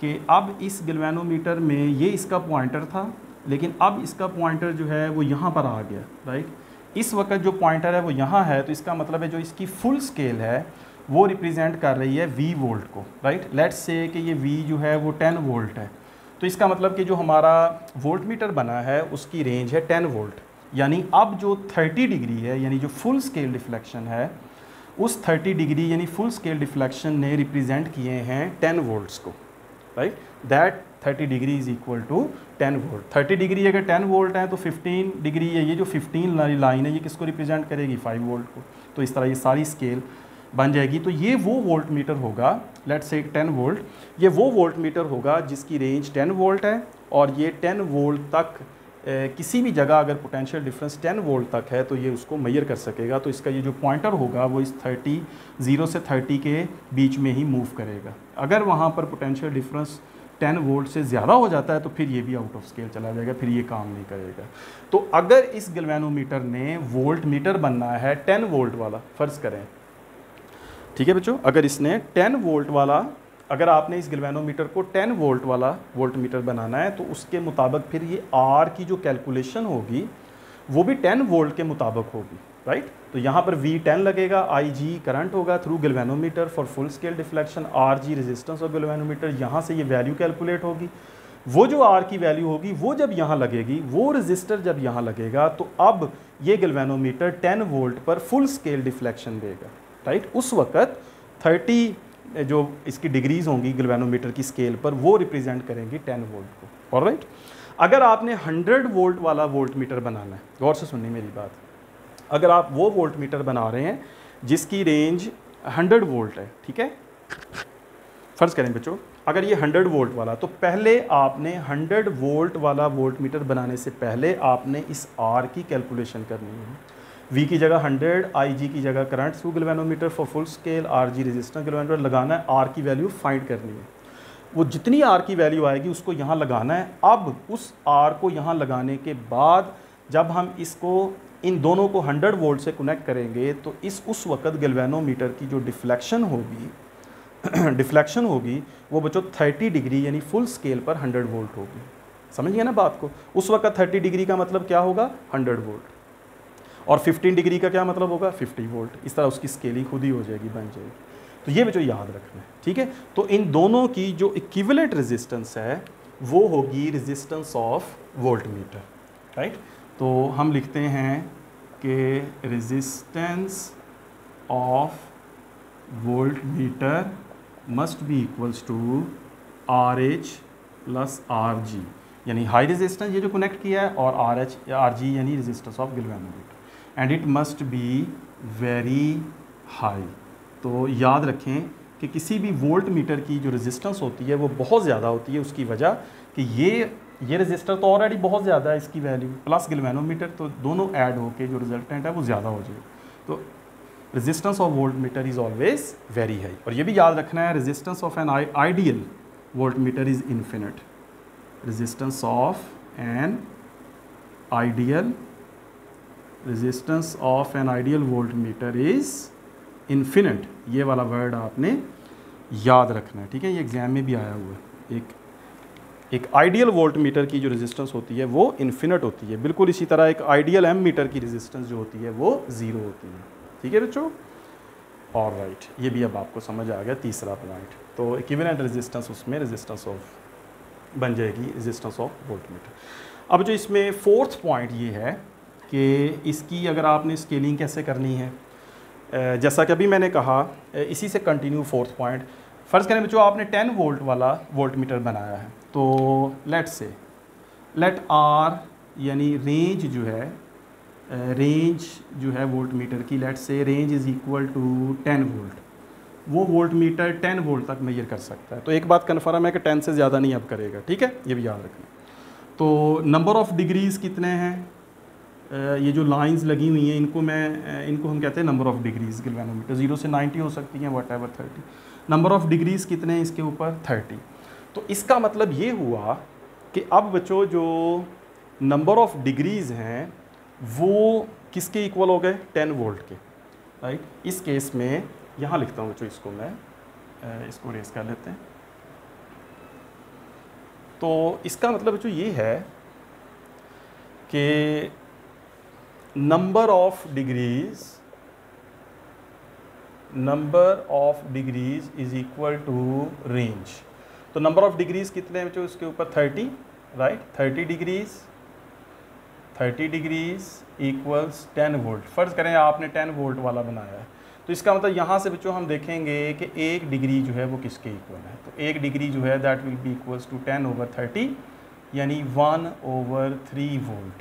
कि अब इस गैल्वेनोमीटर में ये इसका पॉइंटर था, लेकिन अब इसका पॉइंटर जो है वो यहाँ पर आ गया, राइट। इस वक्त जो पॉइंटर है वो यहाँ है, तो इसका मतलब है जो इसकी फुल स्केल है वो रिप्रेजेंट कर रही है V वोल्ट को, राइट। लेट्स से कि ये V जो है वो 10 वोल्ट है, तो इसका मतलब कि जो हमारा वोल्ट मीटर बना है उसकी रेंज है 10 वोल्ट। यानी अब जो 30 डिग्री है, यानी जो फुल स्केल डिफ्लेक्शन है, उस 30 डिग्री यानी फुल स्केल डिफ्लेक्शन ने रिप्रेजेंट किए हैं 10 वोल्ट्स को, right. That 30 degree is equal to 10 volt. 30 degree अगर 10 वोल्ट है तो 15 डिग्री है, ये जो 15 लाइन है ये किसको रिप्रेजेंट करेगी, 5 वोल्ट को। तो इस तरह ये सारी स्केल बन जाएगी। तो ये वो वोल्ट मीटर होगा, लेट्स से 10 वोल्ट, ये वो वोल्ट मीटर होगा जिसकी रेंज 10 वोल्ट है, और ये 10 वोल्ट तक किसी भी जगह अगर पोटेंशियल डिफरेंस 10 वोल्ट तक है तो ये उसको मेजर कर सकेगा। तो इसका ये जो पॉइंटर होगा वो इस 0 से 30 के बीच में ही मूव करेगा। अगर वहाँ पर पोटेंशियल डिफरेंस 10 वोल्ट से ज़्यादा हो जाता है तो फिर ये भी आउट ऑफ स्केल चला जाएगा, फिर ये काम नहीं करेगा। तो अगर इस गैल्वेनोमीटर ने वोल्ट मीटर बनना है 10 वोल्ट वाला, फ़र्ज़ करें, ठीक है बच्चों, अगर इसने 10 वोल्ट वाला अगर आपने इस गैल्वेनोमीटर को 10 वोल्ट वाला वोल्ट मीटर बनाना है तो उसके मुताबिक फिर ये आर की जो कैलकुलेशन होगी वो भी 10 वोल्ट के मुताबिक होगी, राइट। तो यहाँ पर V10 लगेगा, IG करंट होगा through galvanometer for full scale deflection, RG resistance of galvanometer, यहाँ से ये वैल्यू कैलकुलेट होगी। वो जो R की वैल्यू होगी वो जब यहाँ लगेगी, वो रजिस्टर जब यहाँ लगेगा तो अब ये गैल्वेनोमीटर 10 वोल्ट पर फुल स्केल डिफ्लेक्शन देगा, राइट। उस वक्त 30 जो इसकी डिग्रीज होंगी गैल्वेनोमीटर की स्केल पर वो रिप्रेजेंट करेंगी 10 वोल्ट को, ऑलराइट। अगर आपने 100 वोल्ट वाला वोल्ट मीटर बनाना है, गौर से सुनिए मेरी बात, अगर आप वो वोल्ट मीटर बना रहे हैं जिसकी रेंज 100 वोल्ट है, ठीक है, फ़र्ज़ करें बच्चों अगर ये 100 वोल्ट वाला, तो पहले आपने 100 वोल्ट वाला वोल्ट मीटर बनाने से पहले आपने इस R की कैलकुलेशन करनी है। V की जगह 100, IG की जगह current through galvanometer for full scale, RG resistance galvanometer लगाना है, R की वैल्यू फाइंड करनी है। वो जितनी R की वैल्यू आएगी उसको यहाँ लगाना है। अब उस R को यहाँ लगाने के बाद जब हम इसको इन दोनों को 100 वोल्ट से कनेक्ट करेंगे तो उस वक्त गैल्वेनोमीटर की जो डिफ्लेक्शन होगी वो बच्चों 30 डिग्री यानी फुल स्केल पर 100 वोल्ट होगी। समझ गए ना बात को। उस वक्त 30 डिग्री का मतलब क्या होगा 100 वोल्ट, और 15 डिग्री का क्या मतलब होगा 50 वोल्ट। इस तरह उसकी स्केलिंग खुद ही हो जाएगी, बन जाएगी। तो ये बच्चों याद रखना है, ठीक है। तो इन दोनों की जो इक्विवेलेंट रेजिस्टेंस है वो होगी resistance of voltmeter, right. तो हम लिखते हैं कि resistance of voltmeter must be equals to RH plus RG, यानी हाई रेजिस्टेंस ये जो कनेक्ट किया है, और RG यानी resistance of galvanometer, and it must be very high. तो याद रखें कि किसी भी वोल्ट मीटर की जो रेजिस्टेंस होती है वो बहुत ज़्यादा होती है, उसकी वजह कि ये रेजिस्टर तो ऑलरेडी बहुत ज़्यादा है इसकी वैल्यू, प्लस गैल्वेनोमीटर, तो दोनों ऐड होके जो रिजल्टेंट है वो ज़्यादा हो जाएगा। तो resistance of voltmeter is always very high. और ये भी याद रखना है resistance of an ideal volt meter is infinite. Resistance of an ideal volt meter is infinite. ये वाला वर्ड आपने याद रखना है, ठीक है, ये एग्जाम में भी आया हुआ है। एक आइडियल वोल्ट मीटर की जो रेजिस्टेंस होती है वो इन्फिनिट होती है, बिल्कुल इसी तरह एक आइडियल एम मीटर की रेजिस्टेंस जो होती है वो 0 होती है, ठीक है बच्चों। और राइट, ये भी अब आपको समझ आ गया तीसरा पॉइंट। तो इक्विवेलेंट रेजिस्टेंस उसमें रेजिस्टेंस ऑफ बन जाएगी रेजिस्टेंस ऑफ वोल्ट मीटर। अब जो इसमें फोर्थ पॉइंट ये है कि इसकी अगर आपने स्केलिंग कैसे करनी है, जैसा कि अभी मैंने कहा, इसी से कंटिन्यू फोर्थ पॉइंट। फ़र्ज़ करें बच्चों आपने 10 वोल्ट वाला वोल्ट मीटर बनाया है, तो लेट R यानी रेंज जो है वोल्ट मीटर की, let say range is equal to 10 volt. वो वोल्ट मीटर 10 वोल्ट तक मेजर कर सकता है। तो एक बात कन्फर्म है कि 10 से ज़्यादा नहीं अब करेगा, ठीक है, ये भी याद रखना। तो नंबर ऑफ़ डिग्रीज़ कितने हैं, ये जो लाइंस लगी हुई हैं इनको हम कहते हैं नंबर ऑफ़ डिग्रीज़ गैल्वेनोमीटर। 0 से 90 हो सकती हैं, what ever 30। Number of degrees कितने हैं इसके ऊपर 30। तो इसका मतलब ये हुआ कि अब बच्चों जो नंबर ऑफ़ डिग्रीज़ हैं वो किसके इक्वल हो गए 10 वोल्ट के, राइट। इस केस में यहाँ लिखता हूँ बच्चों, इसको मैं इसको रेस कर लेते हैं। तो इसका मतलब बच्चों ये है कि number of degrees is equal to range. तो नंबर ऑफ़ डिग्रीज़ कितने हैं बच्चों इसके ऊपर 30, राइट। 30 degrees equals 10 volt. फ़र्ज़ करें आपने 10 वोल्ट वाला बनाया है, तो इसका मतलब यहाँ से बच्चों हम देखेंगे कि एक डिग्री जो है वो किसके इक्वल है। तो एक डिग्री जो है that will be equals to 10/30 यानी 1/3 वोल्ट।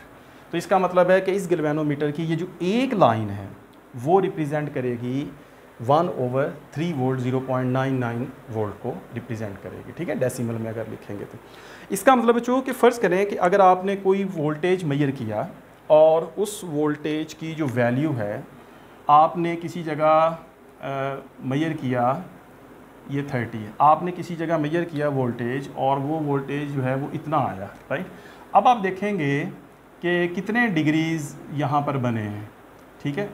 तो इसका मतलब है कि इस गैल्वेनोमीटर की ये जो एक लाइन है वो रिप्रेजेंट करेगी 1/3 वोल्ट, 0.99 वोल्ट को रिप्रेजेंट करेगी, ठीक है, डेसिमल में अगर लिखेंगे तो। इसका मतलब बच्चों कि फ़र्ज़ करें कि अगर आपने कोई वोल्टेज मेजर किया और उस वोल्टेज की जो वैल्यू है आपने किसी जगह मेजर किया, ये 30 है, आपने किसी जगह मेजर किया वोल्टेज और वो वोल्टेज जो है वो इतना आया, राइट। अब आप देखेंगे कि कितने डिग्रीज़ यहाँ पर बने हैं, ठीक है।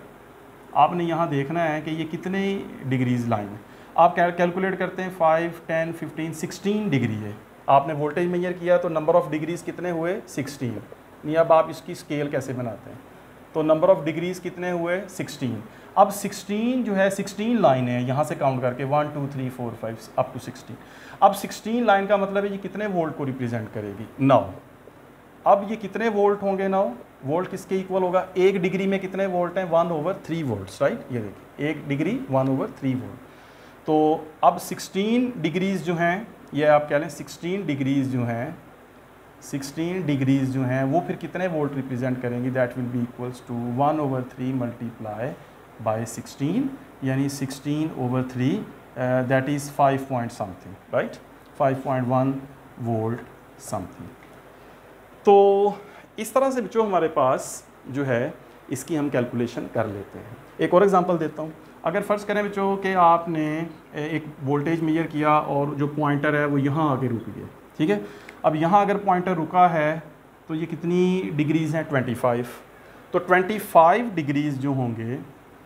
आपने यहाँ देखना है कि ये कितने डिग्रीज़ लाइन है। आप कैलकुलेट करते हैं 5, 10, 15, 16 डिग्री है, आपने वोल्टेज मेजर किया तो नंबर ऑफ़ डिग्रीज़ कितने हुए 16। नहीं, अब आप इसकी स्केल कैसे बनाते हैं, तो नंबर ऑफ़ डिग्रीज़ कितने हुए 16। अब 16 जो है 16 लाइन है, यहाँ से काउंट करके 1 2 3 4 5 अप टू 16। अब 16 लाइन का मतलब है ये कितने वोल्ट को रिप्रेजेंट करेगी 9। अब ये कितने वोल्ट होंगे 9 वोल्ट किसके इक्वल होगा, 1 डिग्री में कितने वोल्ट हैं 1/3 वोल्ट्स, राइट। ये देखिए 1 डिग्री 1/3 वोल्ट। तो अब 16 डिग्रीज़ जो हैं, ये आप कह लें 16 डिग्रीज़ जो हैं, 16 डिग्रीज़ जो हैं वो फिर कितने वोल्ट रिप्रेजेंट करेंगी, that will be equals to 1/3 multiply by 16, यानी 16/3 that is 5 point something, right, 5.1 volt something. तो इस तरह से बच्चों हमारे पास जो है इसकी हम कैलकुलेशन कर लेते हैं। एक और एग्जांपल देता हूँ। अगर फ़र्ज़ करें बच्चों कि आपने एक वोल्टेज मेजर किया और जो पॉइंटर है वो यहाँ आके रुक गया, ठीक है। अब यहाँ अगर पॉइंटर रुका है तो ये कितनी डिग्रीज़ हैं 25। तो 25 डिग्रीज़ जो होंगे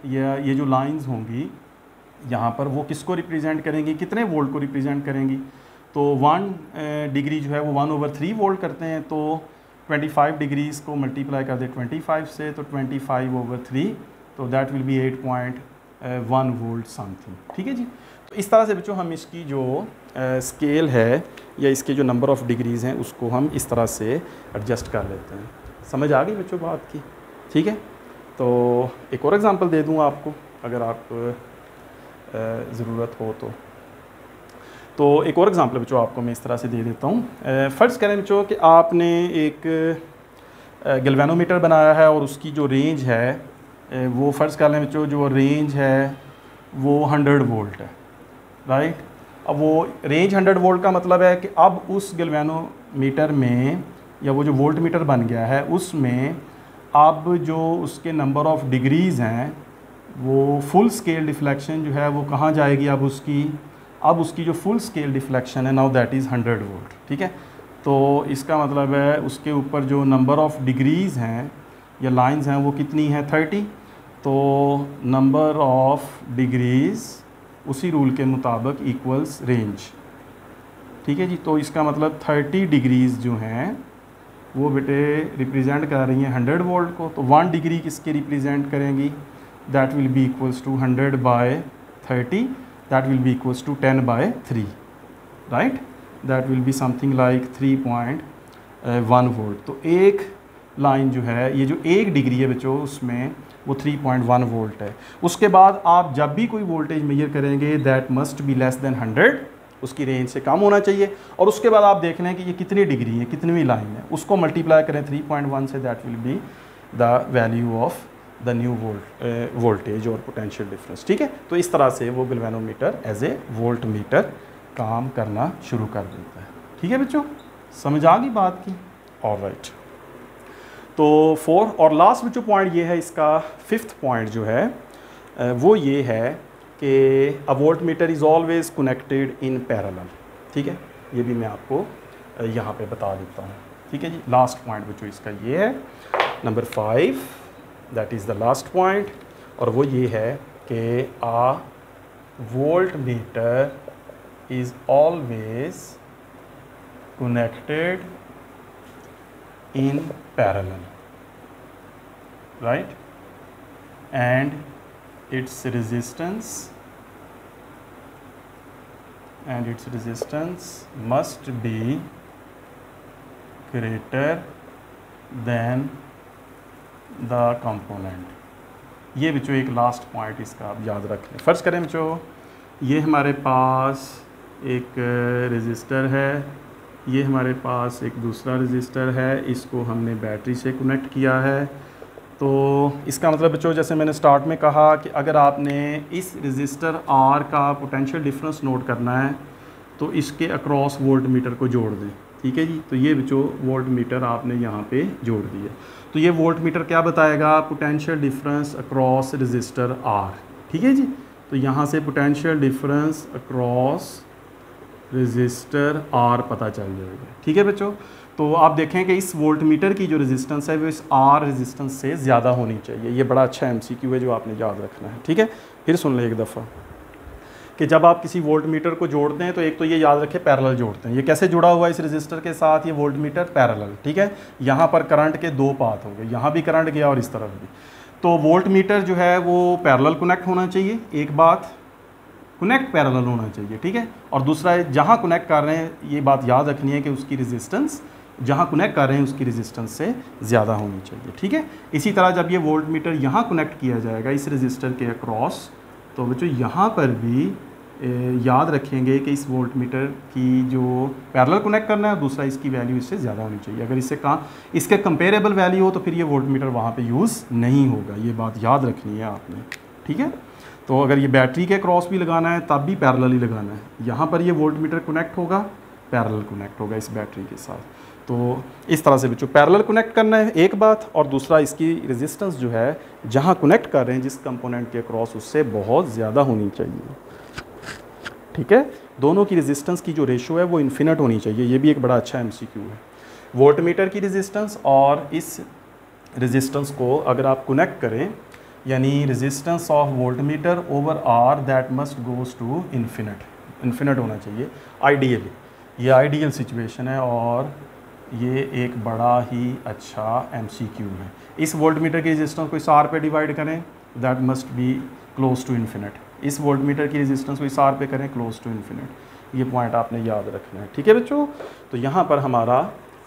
या ये जो लाइंस होंगी यहाँ पर वो किसको रिप्रेजेंट करेंगी, कितने वोल्ट को रिप्रेजेंट करेंगी। तो 1 डिग्री जो है वो 1/3 वोल्ट करते हैं, तो 25 डिग्रीज़ को मल्टीप्लाई कर दे 25 से, तो 25/3, तो that will B 8.1 volt something, ठीक है जी। तो इस तरह से बच्चों हम इसकी जो स्केल है या इसके जो नंबर ऑफ़ डिग्रीज़ हैं उसको हम इस तरह से एडजस्ट कर लेते हैं। समझ आ गई बच्चों बात की, ठीक है। तो एक और एग्ज़ाम्पल दे दूँ आपको अगर आप ज़रूरत हो तो एक और एग्ज़ाम्पल बच्चों आपको मैं इस तरह से दे देता हूँ। फ़र्ज़ करें बच्चों कि आपने एक गैल्वेनोमीटर बनाया है और उसकी जो रेंज है वो फ़र्ज़ कर लें बच्चों, जो रेंज है वो 100 वोल्ट है, राइट। अब वो रेंज 100 वोल्ट का मतलब है कि अब उस गैल्वेनोमीटर में या वो जो वोल्ट मीटर बन गया है उसमें अब जो उसके नंबर ऑफ़ डिग्रीज़ हैं वो फुल स्केल डिफ्लेक्शन जो है वो कहाँ जाएगी, अब उसकी जो फुल स्केल डिफ्लेक्शन है नाउ दैट इज़ 100 वोल्ट, ठीक है। तो इसका मतलब है उसके ऊपर जो नंबर ऑफ़ डिग्रीज़ हैं या लाइंस हैं वो कितनी है 30। तो नंबर ऑफ़ डिग्रीज़ उसी रूल के मुताबिक इक्वल्स रेंज, ठीक है जी। तो इसका मतलब 30 डिग्रीज़ जो हैं वो बेटे रिप्रेजेंट कर रही हैं 100 वोल्ट को। तो 1 डिग्री किसके रिप्रेजेंट करेंगी, that will be equals to 100/30, that will be equals to 10/3, right, that will be something like 3.1 volt. तो एक लाइन जो है ये जो 1 डिग्री है बच्चों उसमें वो 3.1 वोल्ट है। उसके बाद आप जब भी कोई वोल्टेज मेजर करेंगे that must be less than 100, उसकी रेंज से कम होना चाहिए। और उसके बाद आप देख लें कि ये कितनी डिग्री है, कितनी लाइन है, उसको मल्टीप्लाई करें 3.1 से, that will be the value of the new voltage और पोटेंशियल डिफरेंस, ठीक है। तो इस तरह से वो galvanometer as a voltmeter काम करना शुरू कर देता है, ठीक है बच्चों। समझ आ गई बात की, ऑलराइट। तो 4 और लास्ट बच्चों पॉइंट ये है, इसका 5th पॉइंट जो है वो ये है कि a voltmeter is always connected in parallel, ठीक है। ये भी मैं आपको यहाँ पे बता देता हूँ, ठीक है जी। लास्ट पॉइंट बच्चों इसका ये है number 5, that is the last point, और वो ये है कि a voltmeter is always connected in parallel, right, and its resistance must be greater than the component। ये बच्चों एक लास्ट पॉइंट इसका आप याद रख लें। फ़र्ज़ करें बच्चों ये हमारे पास एक रेजिस्टर है, ये हमारे पास एक दूसरा रेजिस्टर है, इसको हमने बैटरी से कनेक्ट किया है। तो इसका मतलब बच्चों जैसे मैंने स्टार्ट में कहा कि अगर आपने इस रेजिस्टर R का पोटेंशियल डिफरेंस नोट करना है तो इसके अक्रॉस वोल्ट मीटर को जोड़ दें, ठीक है जी। तो ये बच्चों वोल्ट मीटर आपने यहाँ पे जोड़ दिया। तो ये वोल्ट मीटर क्या बताएगा, potential difference across resistor R, ठीक है जी। तो यहाँ से potential difference across resistor R पता चल जाएगा, ठीक है बच्चों। तो आप देखें कि इस वोल्ट मीटर की जो रेजिस्टेंस है वो इस R रेजिस्टेंस से ज़्यादा होनी चाहिए। ये बड़ा अच्छा MCQ है जो आपने याद रखना है, ठीक है। फिर सुन लें एक दफ़ा कि जब आप किसी वोल्ट मीटर को जोड़ते हैं तो एक तो ये याद रखें पैरेलल जोड़ते हैं। ये कैसे जुड़ा हुआ है इस रजिस्टर के साथ, ये वोल्ट मीटर पैरेलल, ठीक है। यहाँ पर करंट के दो पाथ होंगे, यहाँ भी करंट गया और इस तरफ भी। तो वोल्ट मीटर जो है वो पैरेलल कनेक्ट होना चाहिए, एक बात कनेक्ट पैरेलल होना चाहिए, ठीक है। और दूसरा है जहाँ कनेक्ट कर रहे हैं ये बात याद रखनी है कि उसकी रेजिस्टेंस जहाँ कनेक्ट कर रहे हैं उसकी रेजिस्टेंस से ज़्यादा होनी चाहिए, ठीक है। इसी तरह जब ये वोल्ट मीटर यहाँ कनेक्ट किया जाएगा इस रजिस्टर के अक्रॉस, तो बच्चों यहाँ पर भी याद रखेंगे कि इस वोल्ट मीटर की जो पैरेलल कनेक्ट करना है, दूसरा इसकी वैल्यू इससे ज़्यादा होनी चाहिए। अगर इससे इसके कंपेरेबल वैल्यू हो तो फिर ये वोल्ट मीटर वहाँ पे यूज़ नहीं होगा, ये बात याद रखनी है आपने, ठीक है। तो अगर ये बैटरी के क्रॉस भी लगाना है तब भी पैरेलल ही लगाना है। यहाँ पर ये वोल्ट मीटर कनेक्ट होगा, पैरेलल कनेक्ट होगा इस बैटरी के साथ। तो इस तरह से बच्चों पैरेलल कनेक्ट करना है एक बात, और दूसरा इसकी रेजिस्टेंस जो है जहाँ कनेक्ट कर रहे हैं जिस कंपोनेंट के क्रॉस उससे बहुत ज़्यादा होनी चाहिए, ठीक है। दोनों की रेजिस्टेंस की जो रेशो है वो इन्फिनिट होनी चाहिए। ये भी एक बड़ा अच्छा एमसीक्यू है। वोल्ट मीटर की रेजिस्टेंस और इस रेजिस्टेंस को अगर आप कनेक्ट करें, यानी resistance of voltmeter over R that must goes to infinite होना चाहिए आइडियली। ये आइडियल सिचुएशन है और ये एक बड़ा ही अच्छा एमसीक्यू है। इस वोल्ट मीटर की रेजिस्टेंस को इस आर पे डिवाइड करें, that must be close to infinite. इस वोल्ट मीटर की रेजिस्टेंस को इस आर पे करें, क्लोज टू इन्फिनिट। ये पॉइंट आपने याद रखना है, ठीक है बच्चों। तो यहाँ पर हमारा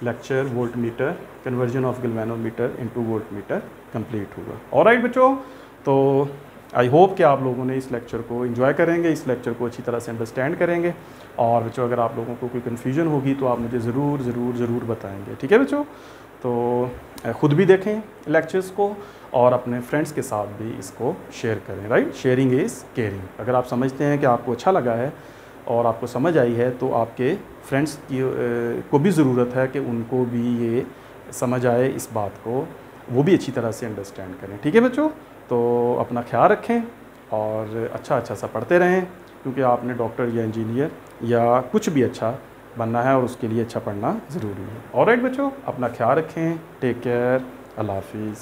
lecture volt meter conversion of galvanometer into volt meter complete हुआ। ऑलराइट बच्चों, तो आई होप कि आप लोगों ने इस लेक्चर को एंजॉय करेंगे, इस लेक्चर को अच्छी तरह से अंडरस्टैंड करेंगे। और बच्चों अगर आप लोगों को कोई कन्फ्यूजन होगी तो आप मुझे ज़रूर बताएंगे, ठीक है बच्चों। तो ख़ुद भी देखें लेक्चर्स को और अपने फ्रेंड्स के साथ भी इसको शेयर करें, राइट। Sharing is caring. अगर आप समझते हैं कि आपको अच्छा लगा है और आपको समझ आई है तो आपके फ्रेंड्स को भी ज़रूरत है कि उनको भी ये समझ आए इस बात को, वो भी अच्छी तरह से अंडरस्टैंड करें, ठीक है बच्चों। तो अपना ख्याल रखें और अच्छा सा पढ़ते रहें, क्योंकि आपने डॉक्टर या इंजीनियर या कुछ भी अच्छा बनना है और उसके लिए अच्छा पढ़ना ज़रूरी है। ऑलराइट बच्चों, अपना ख्याल रखें, टेक केयर, अल्लाह हाफिज़।